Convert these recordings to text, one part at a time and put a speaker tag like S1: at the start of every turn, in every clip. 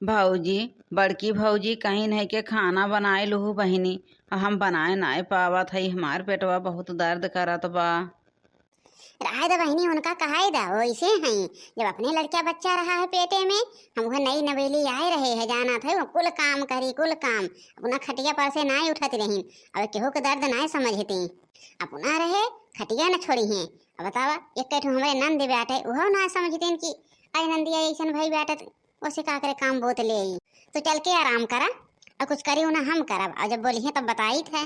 S1: भौजी, बड़की भौजी कहीं नहीं के खाना बनाए लूहू बहिनी। हम बनाए नाय पावत हई, हमार पेटवा बहुत दर्द करत बा।
S2: रहा दे बहनी, उनका कहाई दा वैसे हैं। जब अपने लड़का बच्चा रहा है पेटे में, हम वह नई नवेली आए रहे है, जाना था वो कुल काम करी, कुल काम अपना खटिया पर से ना उठत रही। अब केहू के दर्द ना समझती, अपना रहे खटिया न छोड़ी हैं। अब बतावा एक हमारे नंद बैठे वह ना समझते कि अरे नंदिया ऐसा भाई बैठे उसे का करे काम बहुत ले आई। तो चल के आराम करा और कुछ करी ना हम करब, और जब बोली है तब बताई थे।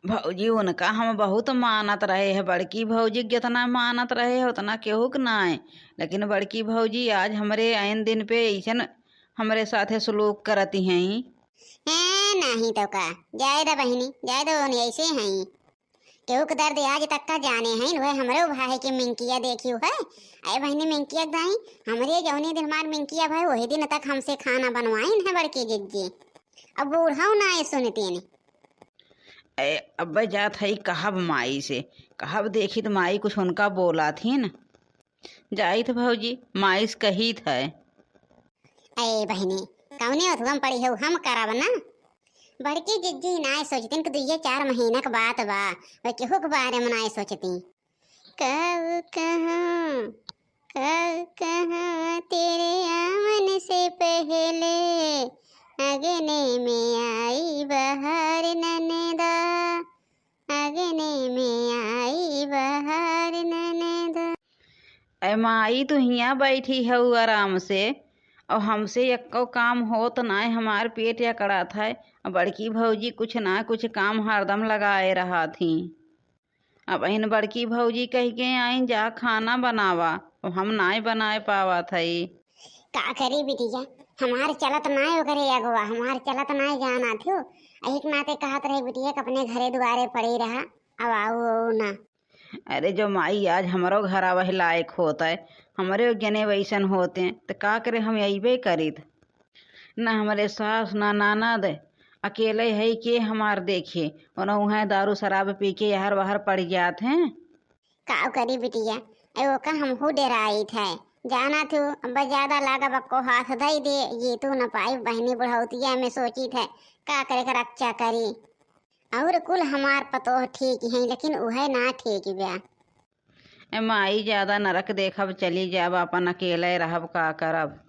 S1: भौजी उनका हम बहुत मानत रहे है, बड़की भौजी जितना मानत रहे है उतना केहू के नाय। लेकिन बड़की भौजी आज हमरे आइन दिन पे ऐसन हमरे साथे सलूक करती हैं।
S2: नहीं तो का जाए दा बहनी, जाए दो ऐसे हैं। केहू के दर्द आज तक का जाने हैं। वह हमरे भाई की मिंकिया देखियो है। अरे बहनी मिंकिया दाई हमरे जौनी दिन हमार मिंकिया भाई वही दिन तक हमसे खाना बनवाइन है बड़की जिज्जी। अब बूढ़ाऊ ना आए सुनती ने।
S1: अब जात हई कहब माई से, कहब देखी तो माई कुछ उनका बोला थी न। जाई तो भौजी माई से कही थे।
S2: अरे बहनी कौने अथुम पड़ी हो हम करब ना। बड़की जिज्जी ना सोचती कि 2-4 महीना के बात बा, वह केहू के बारे में ना सोचती। कब कहाँ तेरे आवन से पहले अगने में आई बहार ननदा, अगने में आई बहार ननदा।
S1: अरे माई तो हियाँ बैठी है आराम से, और हमसे एको काम होत ना। हमार पेट या कड़ा था। बड़की भौजी कुछ ना कुछ काम हरदम लगाए रहा थी। अब इन बड़की भौजी कह के आई जा खाना बनावा, और हम ना बनाए पावा थई।
S2: का करी बिटिया, हमार चलत ना करे अगवा, हमार चलत ना जाना थियो। एक नाते कहत रहे बिटिया के अपने घरे द्वारे पड़ी रहा, अब आओ ना।
S1: अरे जो माई आज हमारो घर वही लायक होता है, हमारे जने वैसन होते हैं तो का करे, हम अबे करीत न। हमारे सास ना ननद, अकेले है के हमार देखे, और वहाँ दारू शराब पी के यार बाहर पड़ जाते हैं।
S2: का करी बिटिया, वो का हमहू डराई थे, जाना थियो। अब ज्यादा लागा बक्को हाथ धई दे, ये तो न पाई बहनी बुढ़ौतिया में सोची थे का करे का रक्षा करी। और कुल हमार पतो ठीक है, लेकिन वह ना ठीक ब्या।
S1: माई ज्यादा नरक देखब, चली जाब अपन अकेले रहब का करब।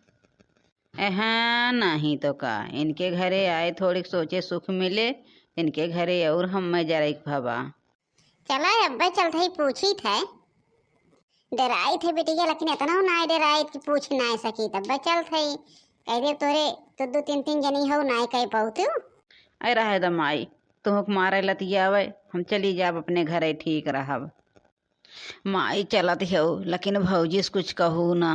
S1: हाँ नहीं तो का, इनके घरे आए थोड़ी सोचे सुख मिले, इनके घरे और हम में जरा भबा।
S2: चला अब्बा चलते ही पूछी थे, डराई थे बिटिया, लेकिन इतना ना डराई कि पूछ ना सकी। तब चल थे कह दे तोरे तो 2-3 जनी हो ना कह पाऊ।
S1: अरे रहे द माई, तुहक मारे लतियावे, हम चली जाब अपने घरे ठीक रहब। माई चलत हो, लेकिन भौजी से कुछ कहू ना।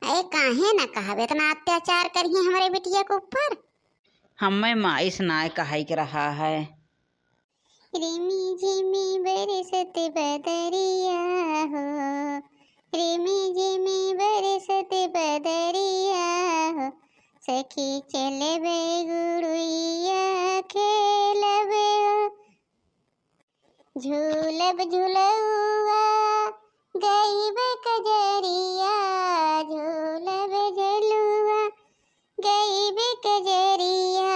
S2: अरे काहे ना कहब, इतना अत्याचार करिए हमारे बिटिया के ऊपर।
S1: हमें माई से ना कहाई के रहा है।
S2: रिमी झिमी बरसत बदरिया हो, रिमी झिमी बरसत बदरिया हो, सखी चलबे गुड़िया खेलबे हो, झूलब झुलुआ गईब कजरिया, झूलब झुलुआ गईब कजरिया,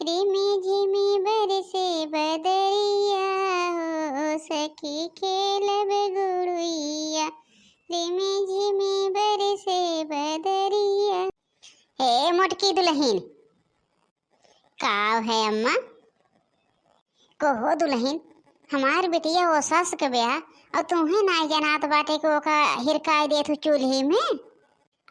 S2: रिमी झिमी बरसे बदरिया हो, सखी खेलब गुड़िया, रिमी झिमी बरसे बदरिया। हे मोटकी दुल्हन, काव है अम्मा को दुल्हन, हमार बिटिया वो सस के ब्याह और तुम्हें ना जनात बाटे को का हिरकाई दे तू चूल्ही में।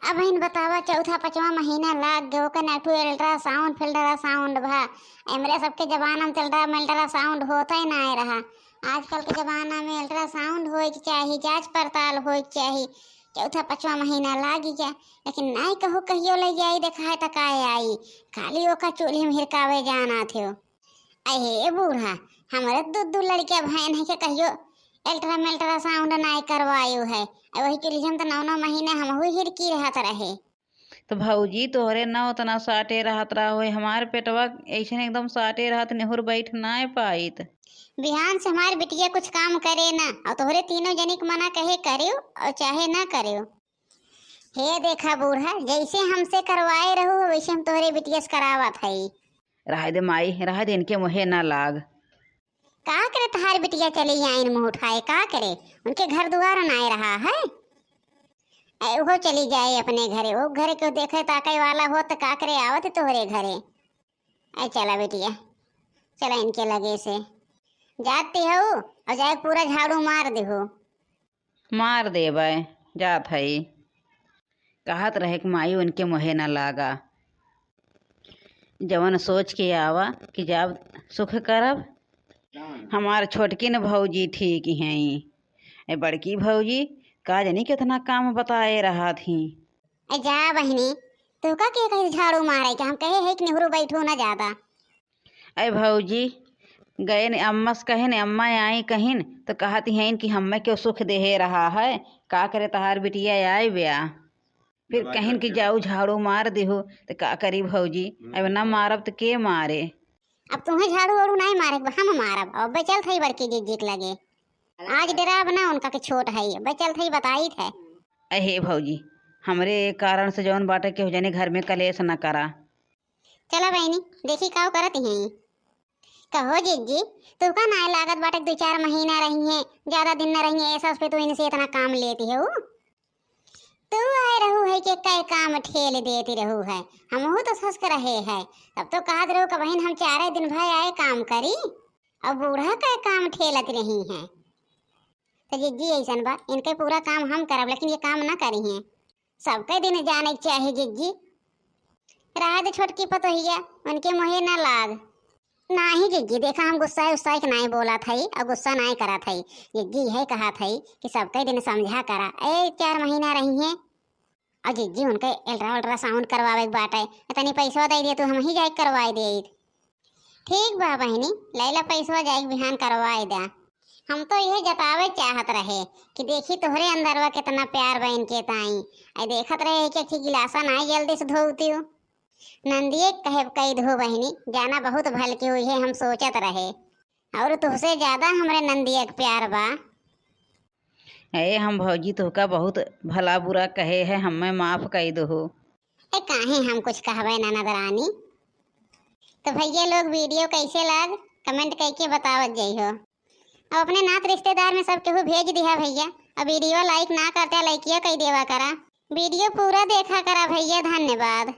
S2: अब इन बतावा 4-5वां महीना लाग गयो का ना, अल्ट्रासाउंड फिल्ट्रासाउंड भा। एमरे सबके जमाना में अल्ट्रासाउंड होता ही ना रहा। आजकल के जमाना में अल्ट्रासाउंड होए के चाहिए, जांच पड़ताल होए के चाहिए। 4-5वां महीना लागी जा, लेकिन नहीं कहो कहियो ले जाई देखाए टकाए आई, खाली ओका चूल्ही में हिरकावे जाना थियो। अहे बूढ़ा, हमारे 2 लड़कियां बहन है के कहियो अल्ट्रासाउंड नहीं करवायु है। वही चूल्ही में तो 9 महीने हम हिरकी रहत रहे।
S1: तो भौजी तोहरे न उतना साटे रहत रहा हो, हमार पेटवा ऐसे एकदम साटे रहत, नेहुर बैठ ना पाइत।
S2: बिहान से हमारी बिटिया कुछ काम करे ना, और तोहरे तीनों जनी के मना कहे करियो और चाहे ना करियो। हे देखा बूढ़ा, जैसे हमसे करवाए रहू वैसे हम तोहरे बिटिया से करावत हई।
S1: रह दे माई, रह दे, इनके मुहे ना लाग।
S2: का करे तहार बिटिया चली आइन मुँह उठाए, का करे? उनके घर दुआर नाय रहा है। वो चली जाए अपने घरे, वो घरे को देखे ताके वाला हो तो का करे आवत तोहरे घरे। ऐ चला बेटिया, चला इनके लगे से जाती हो और जाए पूरा झाड़ू मार देहो।
S1: मार देबै, जात हई। कहत रहे कि माई उनके मुहे ना लागा। जवन सोच के आवा कि जब सुख करब। हमार छोटकी न भौजी ठीक हैं। बड़की भौजी का जानी कितना काम बताए रहा थी।
S2: जा बहनी, तू का के कहीं झाड़ू मारे के हम कहे है कि नेहरू बैठो ना ज्यादा।
S1: अरे भौजी गए न अम्मा से कहे न, अम्मा आई कहीं तो कहती हैं कि हमें क्यों सुख दे रहा है, का करे तहार बिटिया आए ब्याह। फिर कहीं कि जाऊ झाड़ू मार देहो तो का करी भौजी, अब ना मारब तो के मारे।
S2: अब तुम्हें झाड़ू वाड़ू नहीं मारे, हम मारब। अब बचल थी बड़की जीजी के लगे, आज डराब ना उनका के छोट है, बचल थी बताई थे।
S1: अहे भौजी, हमरे कारण से जौन बाटे के हो जाने घर में कलेश न करा।
S2: चला बहनी देखी का करत हैं। कहो जीजी, तू का ना लागत बाटे 2-4 महीना रही है, ज्यादा दिन न रही है, ऐसा पे तू इनसे इतना काम लेती है। तू आए रहू है कि कई काम ठेल देती रहू है, हम तो सस कर रहे है। तब तो कहत रहू कि बहन हम 4 दिन भाई आए काम करी, अब बूढ़ा कई काम ठेलत रही है। तो जीजी ऐसन बा, इनके पूरा काम हम करब लेकिन ये काम ना करी हैं। सबके दिन जाने चाहिए जीजी। रहा दे छोटकी पतोहिया, उनके मुहे ना लाग। नहीं जीजी, देखा हम गुस्सा के नहीं बोला थी और गुस्सा नहीं करा थी। जीजी है कहा थी कि सबके दिन समझा करा। 4 महीना रही है और जीजी उनके अल्ट्रासाउंड करवावे बाटे, इतनी पैसा दे दिए तो हम ही जाए करवाए दे। ठीक बा बहनी, लैला पैसा जाए बिहान करवाए दा। हम तो यह जतावे चाहत रहे कि देखी तोहरे अंदरवा कितना प्यार बा इनके ताई। आई देखत रहे कि अच्छी गिलासा नहीं जल्दी से धोती हो। नंदिए कहे कई धो बहनी, जाना बहुत भल की हुई है, हम सोचत रहे। और तुझसे ज्यादा हमरे नंदिए का प्यार बा।
S1: हम भौजी तो का बहुत भला बुरा कहे है, हमें माफ कर दो।
S2: काहे हम कुछ कहवे ना नजरानी। तो भैया लोग वीडियो कैसे लग कमेंट करके बतावत जइहो। अब अपने नात रिश्तेदार में सब केहू भेज दिया भैया। अब वीडियो लाइक ना करते लाइकिया कई देवा करा। वीडियो पूरा देखा करा भैया, धन्यवाद।